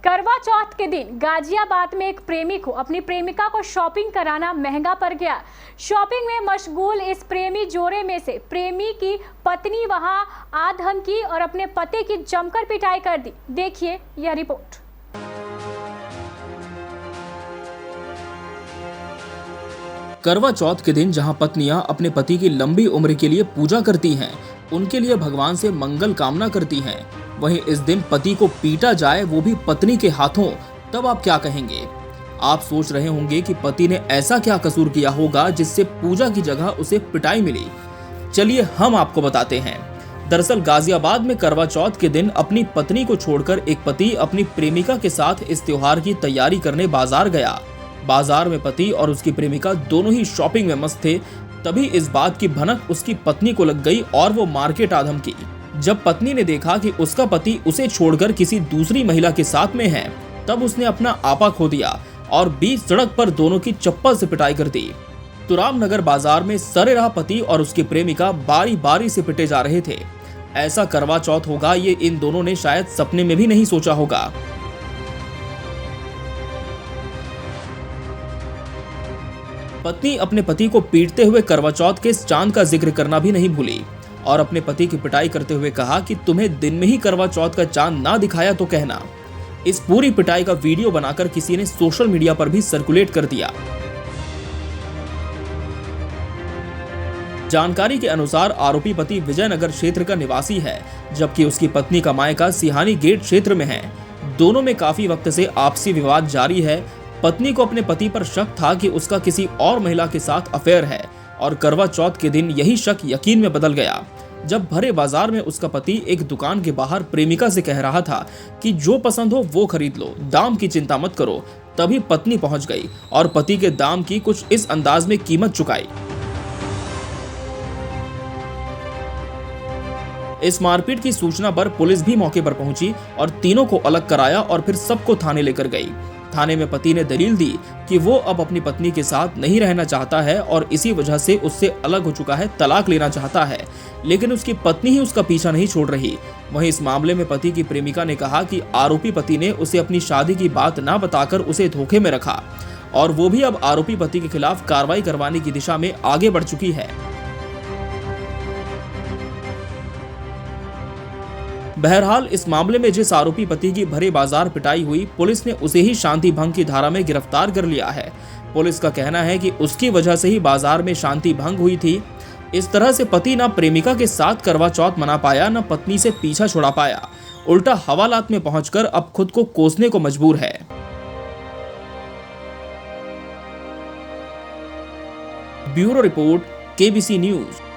करवा चौथ के दिन गाजियाबाद में एक प्रेमी को अपनी प्रेमिका को शॉपिंग कराना महंगा पड़ गया। शॉपिंग में मशगूल इस प्रेमी जोड़े में से प्रेमी की पत्नी वहां आधम की और अपने पति की जमकर पिटाई कर दी। देखिए यह रिपोर्ट। करवा चौथ के दिन जहां पत्नियां अपने पति की लंबी उम्र के लिए पूजा करती हैं, उनके लिए भगवान से मंगल कामना करती हैं, वहीं इस दिन पति को पीटा जाए, वो भी पत्नी के हाथों, तब आप क्या कहेंगे? आप सोच रहे होंगे कि पति ने ऐसा क्या कसूर किया होगा जिससे पूजा की जगह उसे पिटाई मिली। चलिए हम आपको बताते हैं। दरअसल गाजियाबाद में करवा चौथ के दिन अपनी पत्नी को छोड़कर एक पति अपनी प्रेमिका के साथ इस त्योहार की तैयारी करने बाजार गया। बाजार में पति और उसकी प्रेमिका दोनों ही शॉपिंग में मस्त थे। तभी इस बात की भनक उसकी पत्नी को लग गई और वो मार्केट आधम की। जब पत्नी ने देखा कि उसका पति उसे छोड़कर किसी दूसरी महिला के साथ में है, तब उसने अपना आपा खो दिया और बीच सड़क पर दोनों की चप्पल से पिटाई कर दी। तुराम नगर बाजार में सरेराह पति और उसकी प्रेमिका बारी बारी से पिटे जा रहे थे। ऐसा करवा चौथ होगा ये इन दोनों ने शायद सपने में भी नहीं सोचा होगा। पत्नी अपने पति को पीटते हुए करवा चौथ के इस चांद का जिक्र करना भी नहीं भूली और अपने पति की पिटाई करते हुए कहा कि तुम्हें दिन में ही करवा चौथ का चांद ना दिखाया तो कहना। इस पूरी पिटाई का वीडियो बनाकर किसी ने सोशल मीडिया पर भी सर्कुलेट कर दिया। जानकारी के अनुसार आरोपी पति विजयनगर क्षेत्र का निवासी है, जबकि उसकी पत्नी का मायका सिहानी गेट क्षेत्र में है। दोनों में काफी वक्त से आपसी विवाद जारी है। पत्नी को अपने पति पर शक था कि उसका किसी और महिला के साथ अफेयर है और करवा चौथ के दिन यही शक यकीन में बदल गया, जब भरे बाजार में उसका पति एक दुकान के बाहर प्रेमिका से कह रहा था कि जो पसंद हो वो खरीद लो, दाम की चिंता मत करो। तभी पत्नी पहुंच गई और पति के दाम की कुछ इस अंदाज में कीमत चुकाई। इस मारपीट की सूचना पर पुलिस भी मौके पर पहुंची और तीनों को अलग कराया और फिर सबको थाने लेकर गई। थाने में पति ने दलील दी कि वो अब अपनी पत्नी के साथ नहीं रहना चाहता है और इसी वजह से उससे अलग हो चुका है, तलाक लेना चाहता है, लेकिन उसकी पत्नी ही उसका पीछा नहीं छोड़ रही। वहीं इस मामले में पति की प्रेमिका ने कहा कि आरोपी पति ने उसे अपनी शादी की बात ना बताकर उसे धोखे में रखा और वो भी अब आरोपी पति के खिलाफ कार्रवाई करवाने की दिशा में आगे बढ़ चुकी है। बहरहाल इस मामले में जिस आरोपी पति की भरे बाजार पिटाई हुई, पुलिस ने उसे ही शांति भंग की धारा में गिरफ्तार कर लिया है। पुलिस का कहना है कि उसकी वजह से ही बाजार में शांति भंग हुई थी। इस तरह से पति ना प्रेमिका के साथ करवा चौथ मना पाया, न पत्नी से पीछा छुड़ा पाया, उल्टा हवालात में पहुंचकर अब खुद को कोसने को मजबूर है। Bureau report, KBC news.